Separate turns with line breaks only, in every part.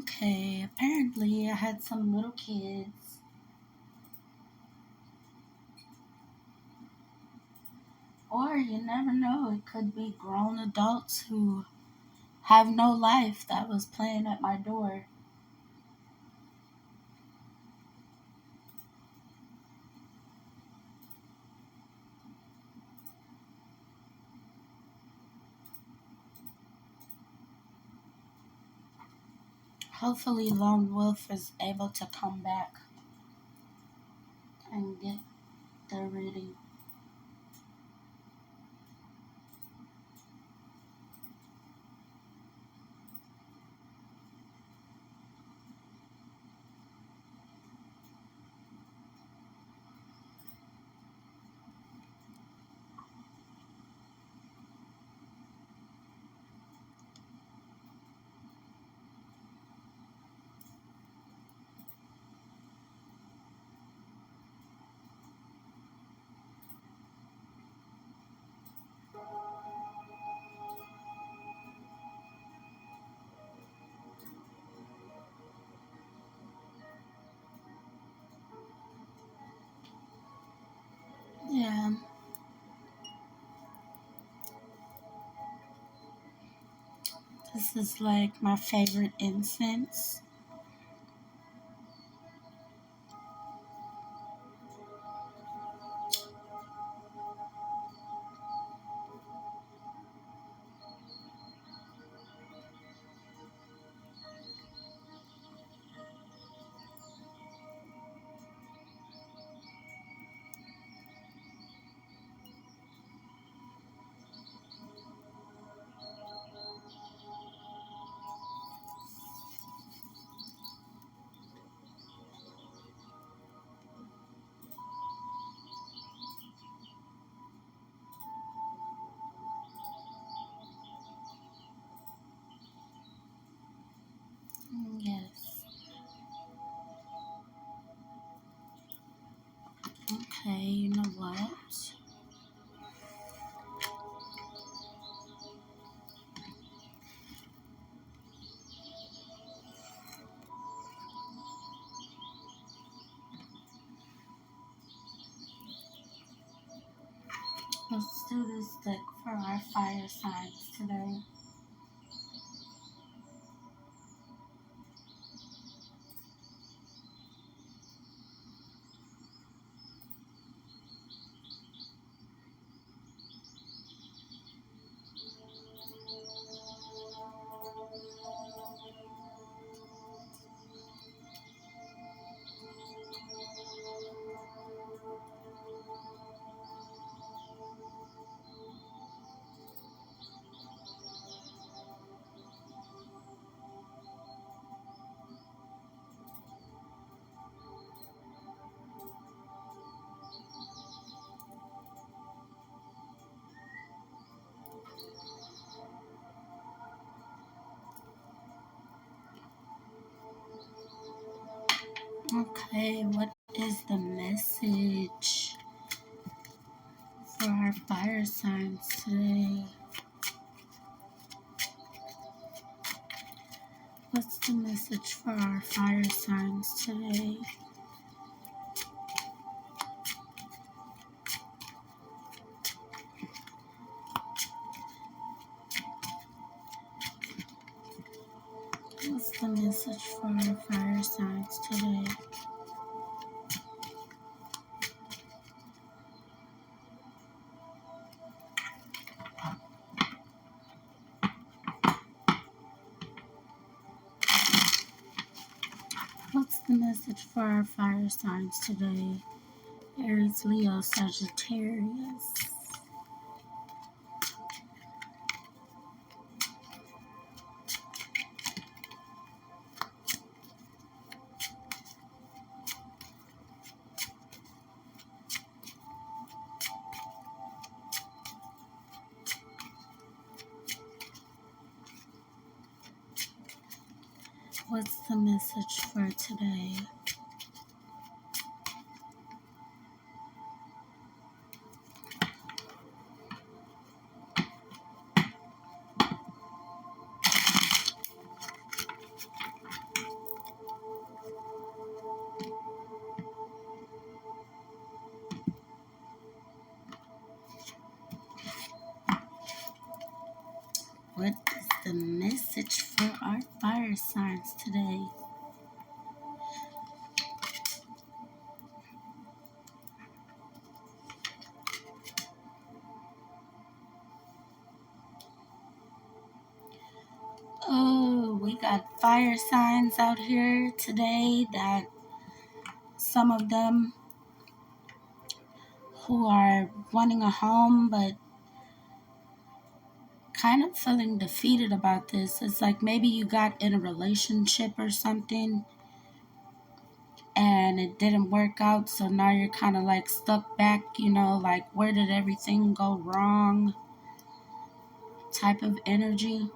Okay, apparently I had some little kids, or you never know, it could be grown adults who have no life that was playing at my door. Hopefully, Lone Wolf is able to come back and get the reading. Yeah, this is like my favorite incense. Yes. Okay, you know what? Let's do this deck for our fire signs today. Okay, what is the message for our fire signs today? What's the message for our fire signs today? What's the message for our fire signs today? What's the message for our fire signs today? Aries, Leo, Sagittarius. What's the message for today? message for our fire signs today? Oh, we got fire signs out here today that some of them who are wanting a home but kind of feeling defeated about this. It's like maybe you got in a relationship or something and it didn't work out, so now you're kind of like stuck back, like where did everything go wrong type of energy.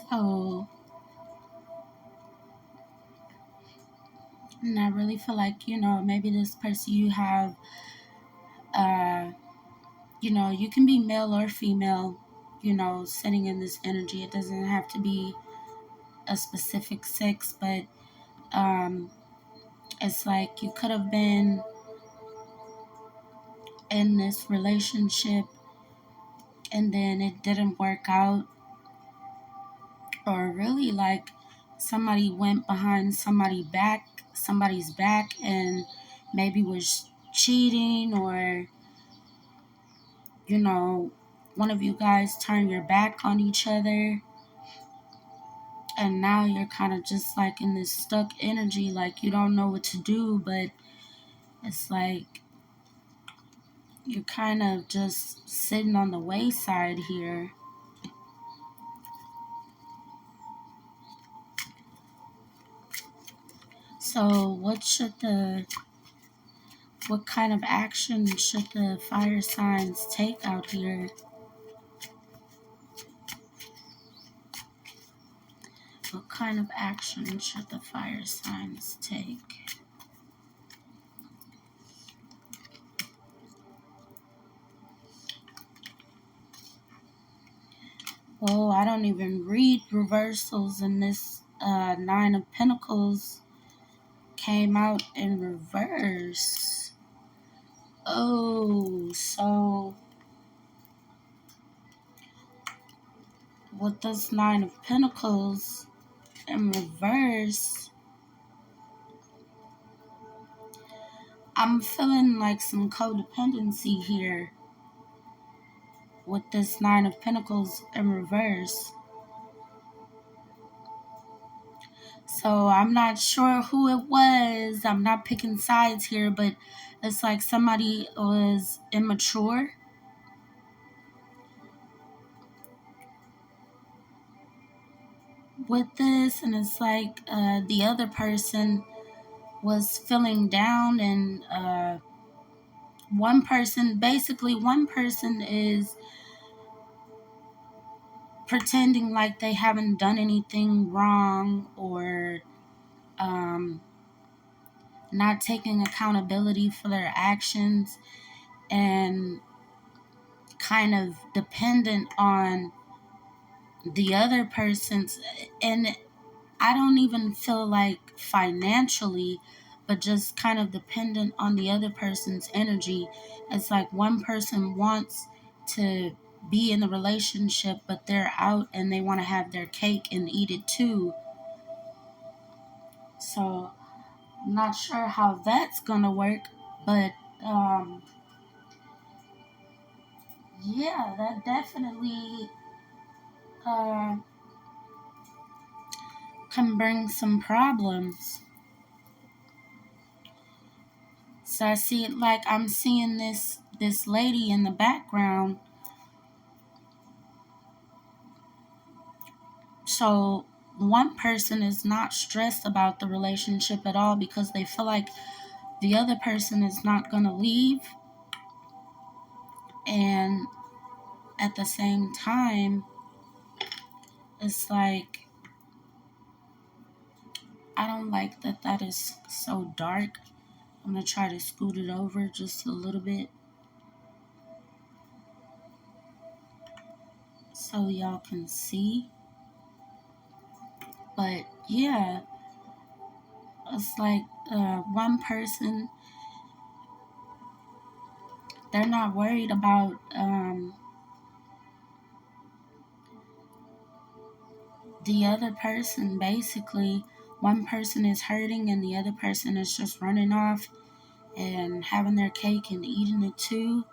So, and I really feel like, maybe this person you have, uh, you can be male or female, sitting in this energy. It doesn't have to be a specific sex, but it's like you could have been in this relationship and then it didn't work out, or really like somebody went behind somebody's back and maybe was cheating, or one of you guys turned your back on each other and now you're kind of just like in this stuck energy, like you don't know what to do, but it's like you're kind of just sitting on the wayside here. So what kind of action should the fire signs take out here? What kind of action should the fire signs take? Oh, I don't even read reversals, and this Nine of Pentacles came out in reverse. Oh, so with this Nine of Pentacles in reverse, I'm feeling like some codependency here with this Nine of Pentacles in reverse. So I'm not sure who it was. I'm not picking sides here, but it's like somebody was immature with this, and it's like the other person was feeling down, and one person is pretending like they haven't done anything wrong, or um, not taking accountability for their actions, and kind of dependent on the other person's, and I don't even feel like financially, but just kind of dependent on the other person's energy. It's like one person wants to be in the relationship, but they're out and they want to have their cake and eat it too. So I'm not sure how that's gonna work, but yeah, that definitely can bring some problems. So I see it like I'm seeing this lady in the background. So one person is not stressed about the relationship at all because they feel like the other person is not going to leave. And at the same time, it's like, I don't like that is so dark. I'm going to try to scoot it over just a little bit so y'all can see. But yeah, it's like one person, they're not worried about the other person, basically, one person is hurting and the other person is just running off and having their cake and eating it too,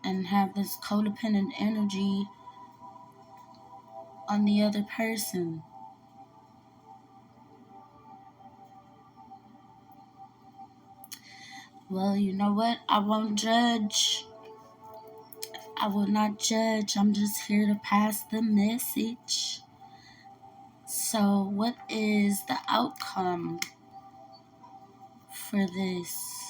and have this codependent energy on the other person. Well, you know what? I won't judge. I will not judge. I'm just here to pass the message. So, what is the outcome for this?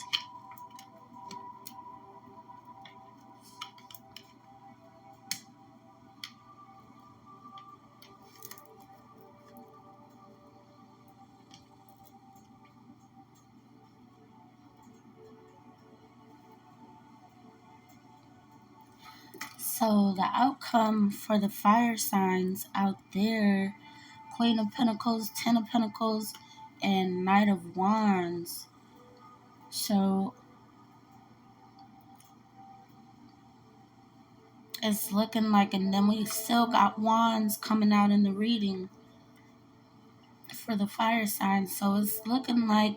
So, the outcome for the fire signs out there: Queen of Pentacles, Ten of Pentacles, and Knight of Wands. So, it's looking like, and then we still got Wands coming out in the reading for the fire signs. So, it's looking like,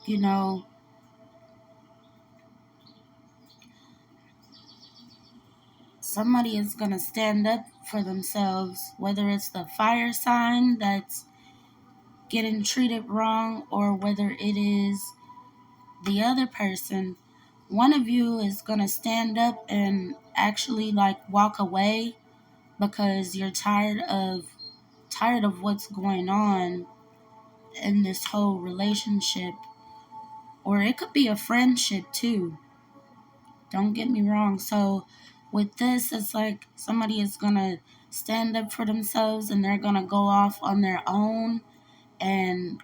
you know, somebody is going to stand up for themselves, whether it's the fire sign that's getting treated wrong or whether it is the other person. One of you is going to stand up and actually like walk away because you're tired of what's going on in this whole relationship, or it could be a friendship too. Don't get me wrong. So with this, it's like somebody is going to stand up for themselves and they're going to go off on their own and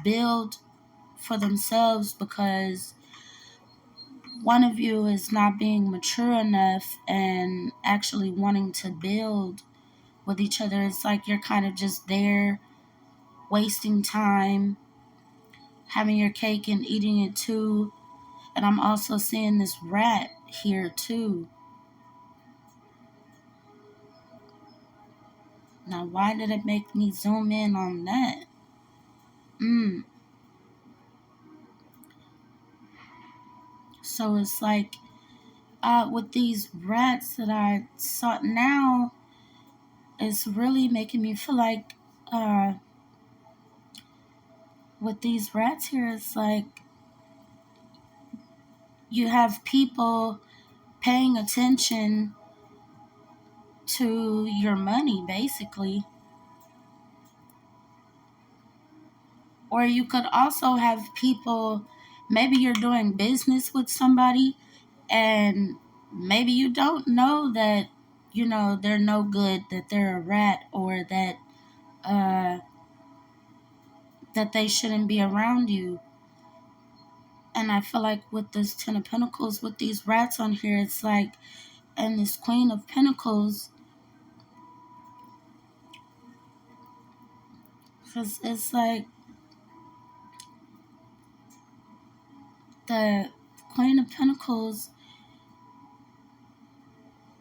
build for themselves because one of you is not being mature enough and actually wanting to build with each other. It's like you're kind of just there wasting time, having your cake and eating it too. And I'm also seeing this rat here too. Now, why did it make me zoom in on that? So it's like with these rats that I saw now, it's really making me feel like with these rats here, it's like you have people paying attention to your money, basically. Or you could also have people, maybe you're doing business with somebody and maybe you don't know that, they're no good, that they're a rat, or uh, that they shouldn't be around you. And I feel like with this Ten of Pentacles, with these rats on here, it's like, and this Queen of Pentacles, because it's like the Queen of Pentacles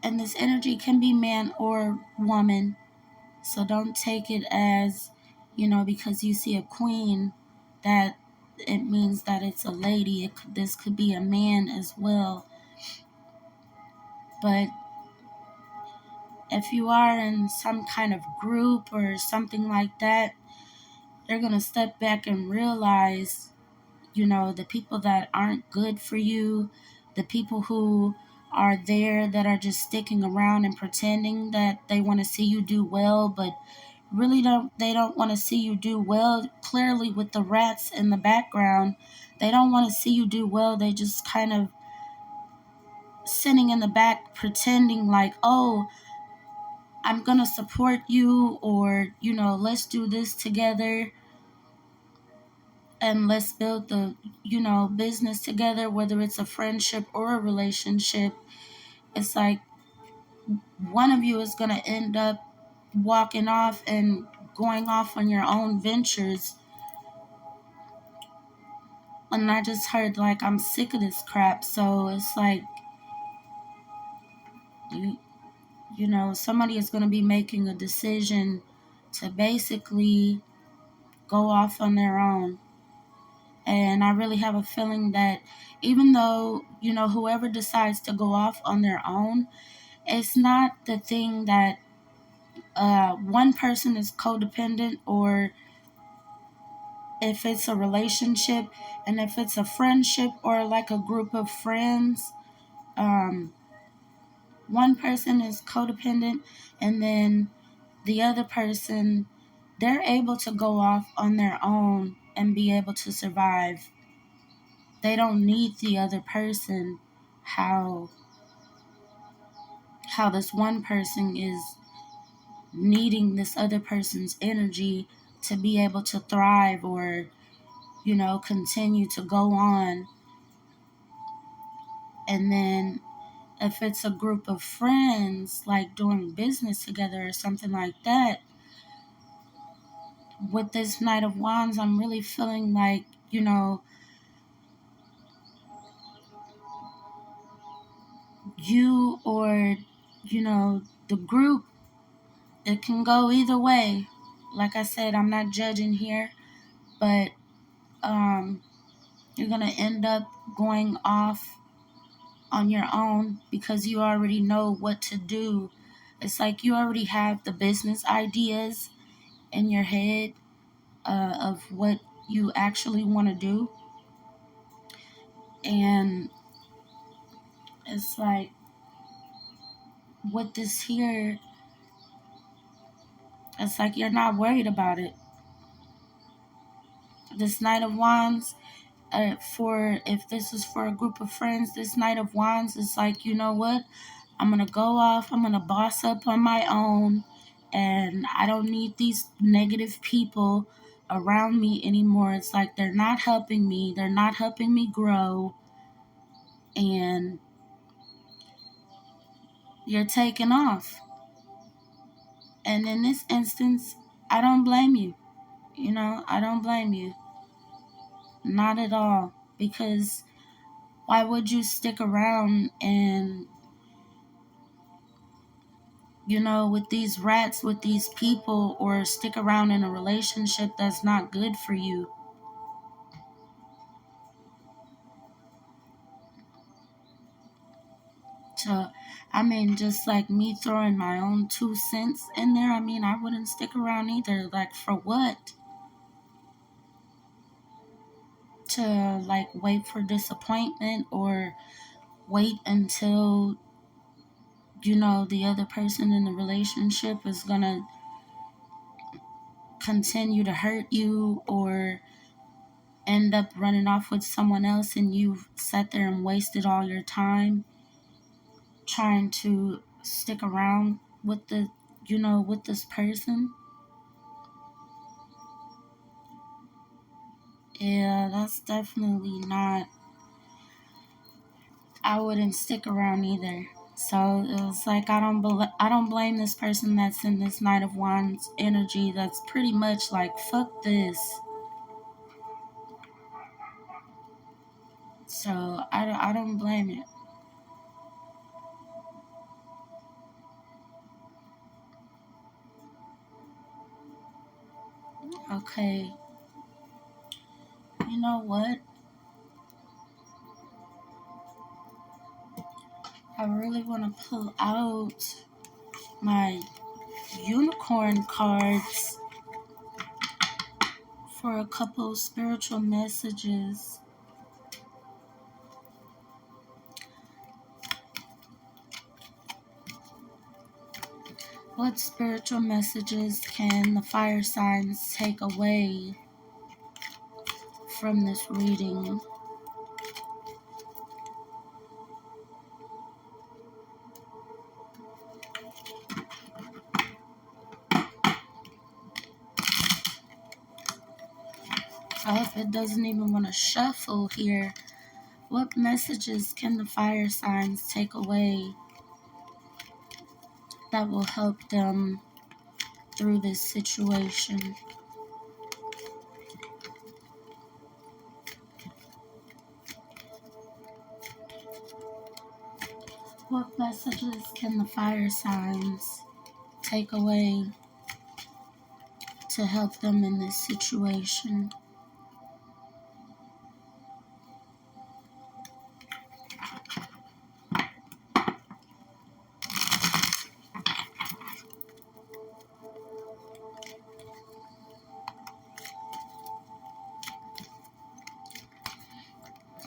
and this energy can be man or woman. So don't take it as, because you see a queen, that it means that it's a lady. This could be a man as well. But if you are in some kind of group or something like that, you're going to step back and realize, the people that aren't good for you, the people who are there that are just sticking around and pretending that they want to see you do well, but really they don't want to see you do well. Clearly with the rats in the background, they don't want to see you do well. They just kind of sitting in the back pretending like, oh, I'm gonna support you, or let's do this together and let's build the business together, whether it's a friendship or a relationship. It's like one of you is going to end up walking off and going off on your own ventures. And I just heard like, I'm sick of this crap. So it's like you Somebody is going to be making a decision to basically go off on their own. And I really have a feeling that even though, whoever decides to go off on their own, it's not the thing that one person is codependent, or if it's a relationship, and if it's a friendship or like a group of friends, um, one person is codependent, and then the other person, they're able to go off on their own and be able to survive. They don't need the other person. How this one person is needing this other person's energy to be able to thrive, or continue to go on. And then if it's a group of friends, like doing business together or something like that, with this Knight of Wands, I'm really feeling like, you or, the group, it can go either way. Like I said, I'm not judging here, but you're going to end up going off on your own because you already know what to do. It's like you already have the business ideas in your head of what you actually want to do. And it's like with this here, it's like you're not worried about it. This Knight of Wands, for if this is for a group of friends, this Knight of Wands is like, you know what? I'm going to go off. I'm going to boss up on my own. And I don't need these negative people around me anymore. It's like they're not helping me. They're not helping me grow. And you're taking off. And in this instance, I don't blame you. I don't blame you. Not at all. Because why would you stick around and, with these rats, with these people, or stick around in a relationship that's not good for you? So, I mean, just like me throwing my own 2 cents in there, I mean, I wouldn't stick around either. Like, for what? To, like, wait for disappointment, or wait until, the other person in the relationship is gonna continue to hurt you, or end up running off with someone else, and you've sat there and wasted all your time trying to stick around with with this person. Yeah, that's definitely not. I wouldn't stick around either. So it's like I don't blame this person that's in this Knight of Wands energy. That's pretty much like, fuck this. So I don't blame it. Okay, you know what? I really want to pull out my unicorn cards for a couple spiritual messages. What spiritual messages can the fire signs take away from this reading? Oh, it doesn't even want to shuffle here. What messages can the fire signs take away that will help them through this situation? What messages can the fire signs take away to help them in this situation?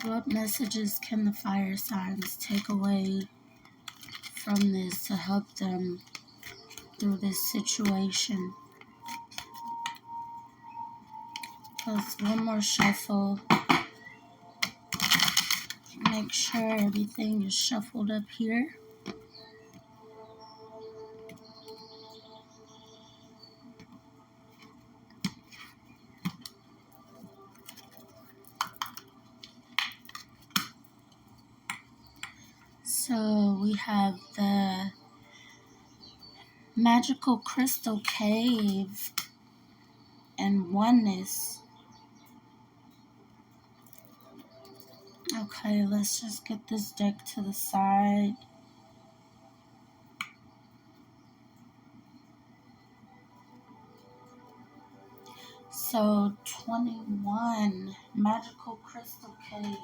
What messages can the fire signs take away from this to help them through this situation? Let's one more shuffle. Make sure everything is shuffled up here. So we have the magical crystal cave and oneness. Okay, let's just get this deck to the side. So 21, magical crystal cave.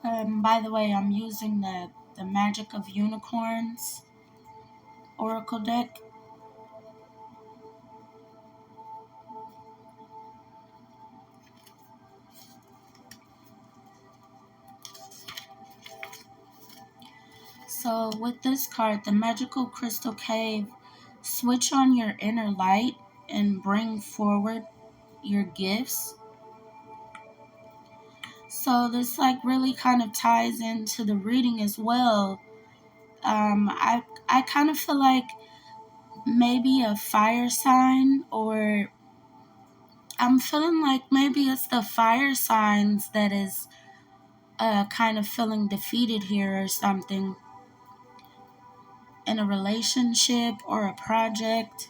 By the way, I'm using the Magic of Unicorns Oracle deck. So with this card, the magical crystal cave, switch on your inner light and bring forward your gifts. So this like really kind of ties into the reading as well. I kind of feel like maybe a fire sign, or I'm feeling like maybe it's the fire signs that is kind of feeling defeated here or something in a relationship or a project.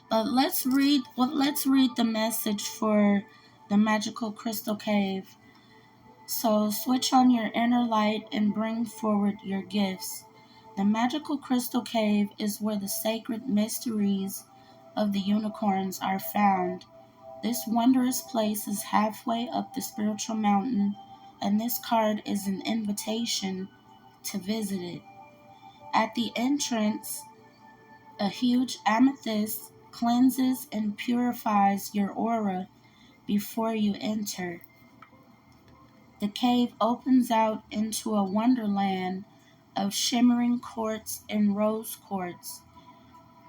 But let's read the message for the magical crystal cave. So switch on your inner light and bring forward your gifts. The magical crystal cave is where the sacred mysteries of the unicorns are found. This wondrous place is halfway up the spiritual mountain, and this card is an invitation to visit it. At the entrance, a huge amethyst cleanses and purifies your aura before you enter. The cave opens out into a wonderland of shimmering quartz and rose quartz.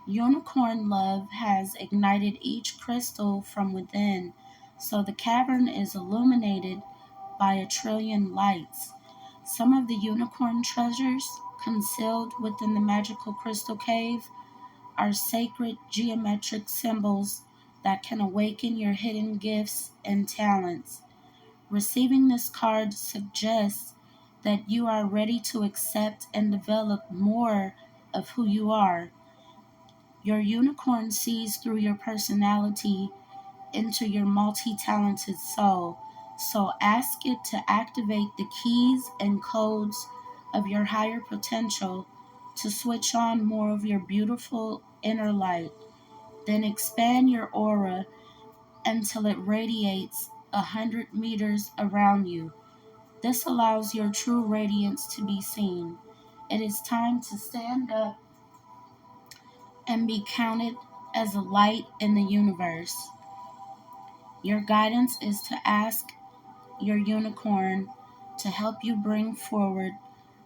Unicorn love has ignited each crystal from within, so the cavern is illuminated by a trillion lights. Some of the unicorn treasures concealed within the magical crystal cave are sacred geometric symbols that can awaken your hidden gifts and talents. Receiving this card suggests that you are ready to accept and develop more of who you are. Your unicorn sees through your personality into your multi-talented soul. So ask it to activate the keys and codes of your higher potential to switch on more of your beautiful inner light. Then expand your aura until it radiates 100 meters around you. This allows your true radiance to be seen. It is time to stand up and be counted as a light in the universe. Your guidance is to ask your unicorn to help you bring forward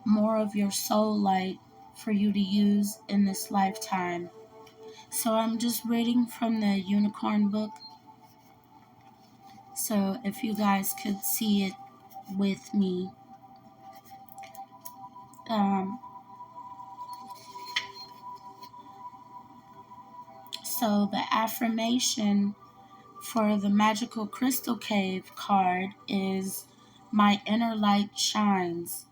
more of your soul light for you to use in this lifetime. So I'm just reading from the unicorn book. So if you guys could see it with me. Um, so the affirmation for the magical crystal cave card is my inner light shines.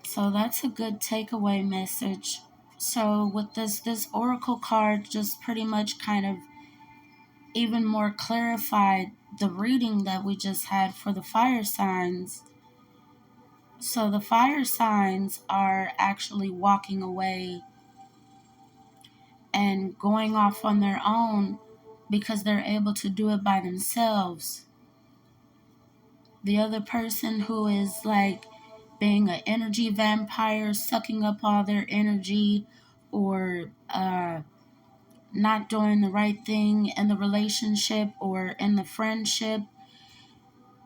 So that's a good takeaway message. So with this oracle card just pretty much kind of even more clarified the reading that we just had for the fire signs. So the fire signs are actually walking away and going off on their own because they're able to do it by themselves. The other person who is like being an energy vampire, sucking up all their energy, or not doing the right thing in the relationship or in the friendship,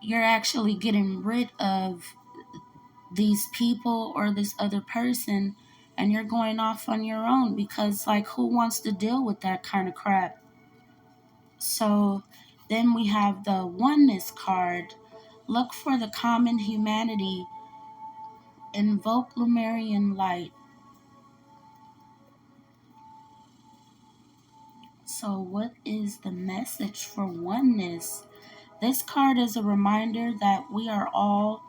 you're actually getting rid of these people or this other person, and you're going off on your own because, like, who wants to deal with that kind of crap? So then we have the oneness card. Look for the common humanity, invoke Lemurian light. So, what is the message for oneness? This card is a reminder that we are all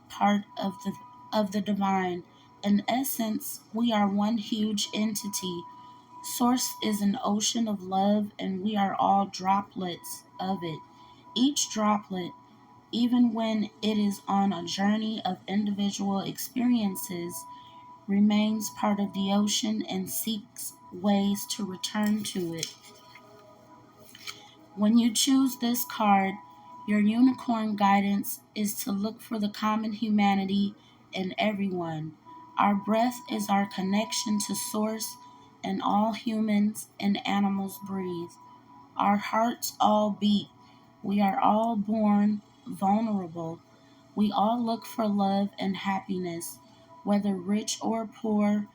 part of the divine. In essence, we are one huge entity. Source is an ocean of love, and we are all droplets of it. Each droplet, even when it is on a journey of individual experiences, remains part of the ocean and seeks ways to return to it. When you choose this card, your unicorn guidance is to look for the common humanity in everyone. Our breath is our connection to Source, and all humans and animals breathe. Our hearts all beat. We are all born vulnerable. We all look for love and happiness, whether rich or poor,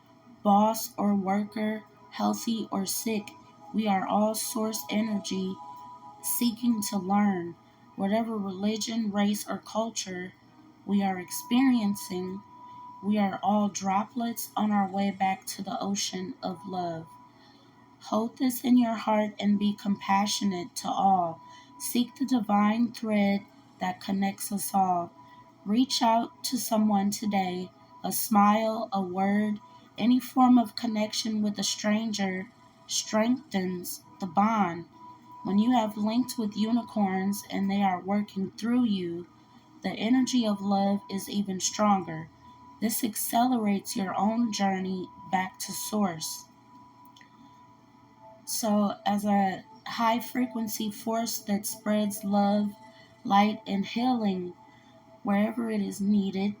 boss or worker, healthy or sick. We are all source energy seeking to learn. Whatever religion, race, or culture we are experiencing, we are all droplets on our way back to the ocean of love. Hold this in your heart and be compassionate to all. Seek the divine thread that connects us all. Reach out to someone today. A smile, a word, any form of connection with a stranger strengthens the bond. When you have linked with unicorns and they are working through you, the energy of love is even stronger. This accelerates your own journey back to source. So, as a high frequency force that spreads love, light, and healing wherever it is needed,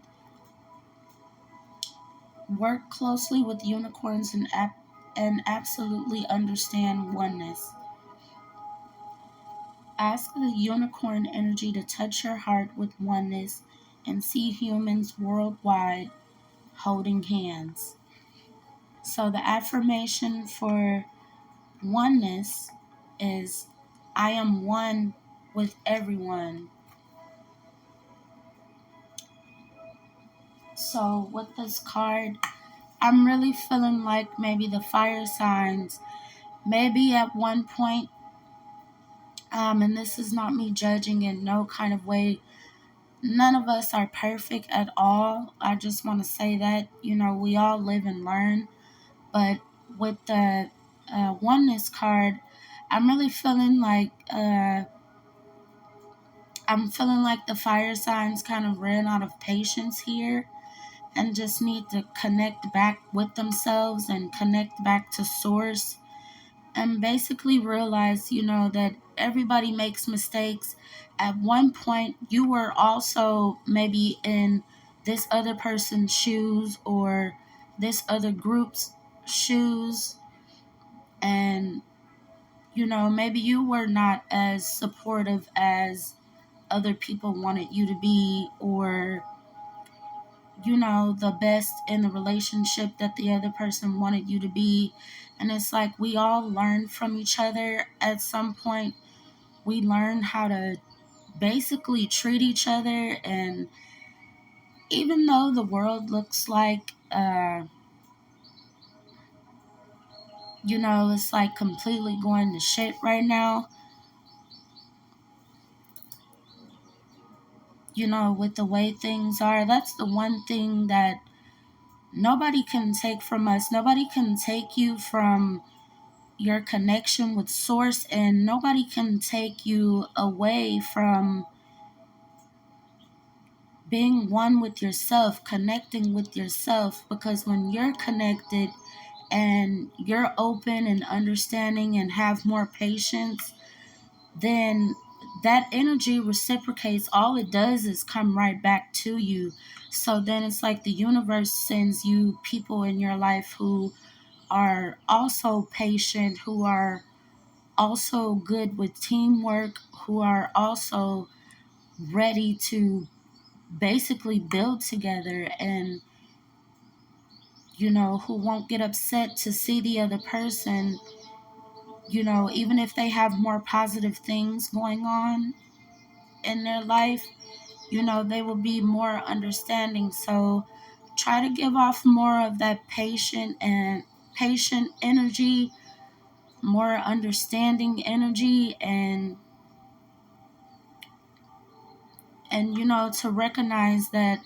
work closely with unicorns and absolutely understand oneness. Ask the unicorn energy to touch your heart with oneness and see humans worldwide holding hands. So, the affirmation for oneness is I am one with everyone. So, with this card, I'm really feeling like maybe the fire signs, maybe at one point, and this is not me judging in no kind of way. None of us are perfect at all. I just want to say that, we all live and learn. But with the oneness card, I'm really feeling like the fire signs kind of ran out of patience here and just need to connect back with themselves and connect back to source and basically realize, that everybody makes mistakes. At one point, you were also maybe in this other person's shoes or this other group's shoes, and maybe you were not as supportive as other people wanted you to be, or the best in the relationship that the other person wanted you to be. And it's like we all learn from each other at some point. We learn how to basically treat each other. And even though the world looks like, it's like completely going to shit right now, with the way things are, that's the one thing that nobody can take from us. Nobody can take you from your connection with source, and nobody can take you away from being one with yourself, connecting with yourself, because when you're connected and you're open and understanding and have more patience, then that energy reciprocates. All it does is come right back to you. So then it's like the universe sends you people in your life who are also patient, who are also good with teamwork, who are also ready to basically build together, and who won't get upset to see the other person, even if they have more positive things going on in their life, they will be more understanding. So try to give off more of that patient energy, more understanding energy, and to recognize that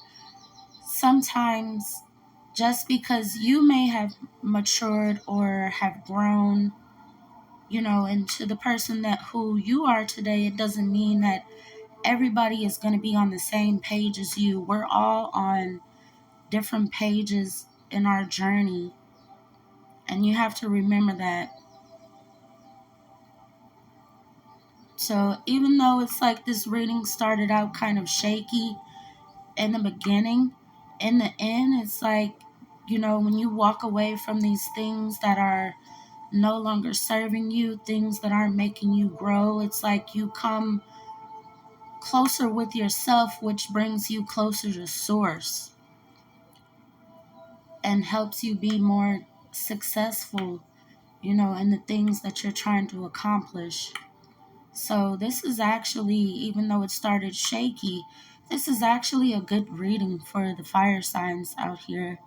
sometimes just because you may have matured or have grown, into the person that who you are today, it doesn't mean that everybody is going to be on the same page as you. We're all on different pages in our journey, and you have to remember that. So even though it's like this reading started out kind of shaky in the beginning, in the end, it's like, when you walk away from these things that are no longer serving you, things that aren't making you grow, it's like you come closer with yourself, which brings you closer to source and helps you be more successful, in the things that you're trying to accomplish. So this is actually, even though it started shaky, this is actually a good reading for the fire signs out here.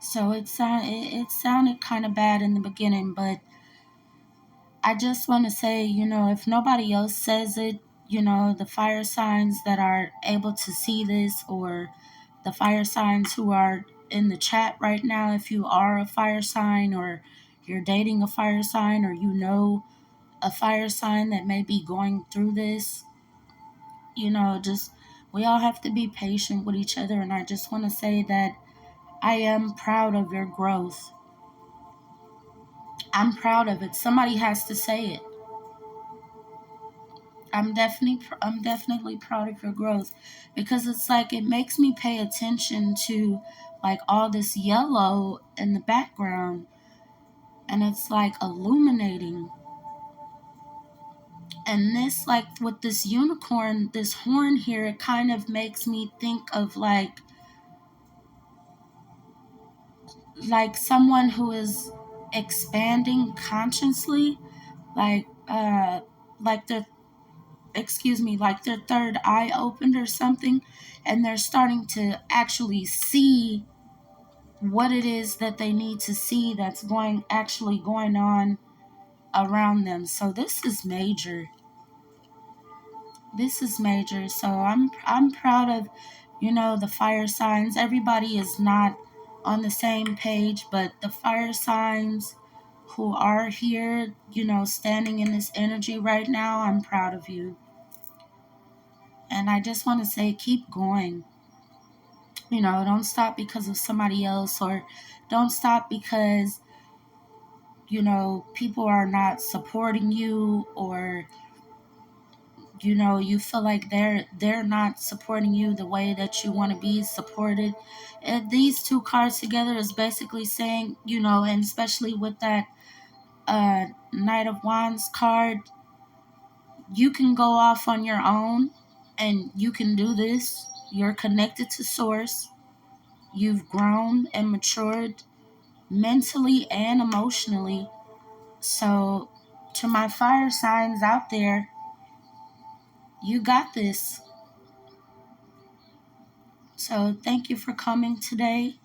So it sounded kind of bad in the beginning, but I just want to say, if nobody else says it, the fire signs that are able to see this, or the fire signs who are in the chat right now, if you are a fire sign, or you're dating a fire sign, or a fire sign that may be going through this, just we all have to be patient with each other. And I just want to say that I am proud of your growth. I'm proud of it. Somebody has to say it. I'm definitely proud of your growth, because it's like it makes me pay attention to like all this yellow in the background, and it's like illuminating. And this, like with this unicorn, this horn here, it kind of makes me think of like someone who is expanding consciously, like like their like their third eye opened or something, and they're starting to actually see what it is that they need to see that's going on around them. So this is major. This is major. So I'm proud of, the fire signs. Everybody is not on the same page, but the fire signs who are here, standing in this energy right now, I'm proud of you. And I just want to say, keep going. Don't stop because of somebody else, or don't stop because, people are not supporting you, or you feel like they're not supporting you the way that you want to be supported. And these two cards together is basically saying, and especially with that Knight of Wands card, you can go off on your own and you can do this. You're connected to source. You've grown and matured mentally and emotionally. So to my fire signs out there, you got this. So thank you for coming today,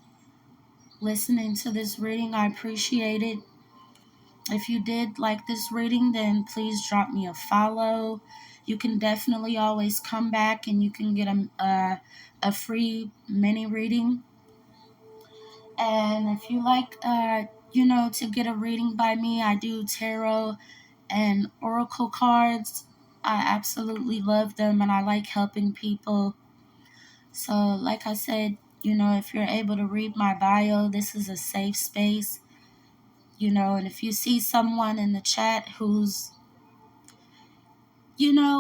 listening to this reading. I appreciate it. If you did like this reading, then please drop me a follow. You can definitely always come back and you can get a free mini reading. And if you like, to get a reading by me, I do tarot and oracle cards. I absolutely love them and I like helping people. So, like I said, if you're able to read my bio, this is a safe space, and if you see someone in the chat who's,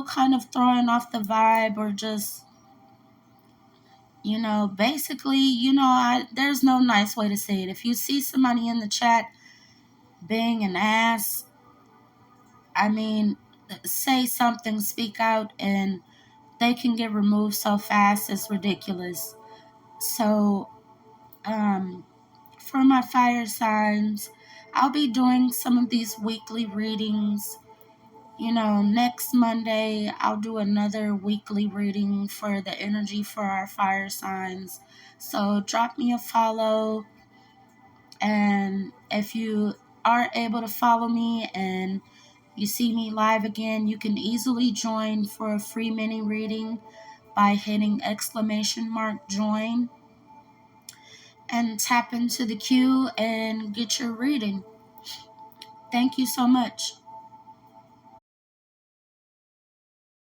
kind of throwing off the vibe or just, basically, there's no nice way to say it. If you see somebody in the chat being an ass, I mean, say something, speak out, and they can get removed so fast, it's ridiculous. So, um, for my fire signs, I'll be doing some of these weekly readings. Next Monday, I'll do another weekly reading for the energy for our fire signs. So drop me a follow. And if you are able to follow me and you see me live again, you can easily join for a free mini reading by hitting !join and tap into the queue and get your reading. Thank you so much.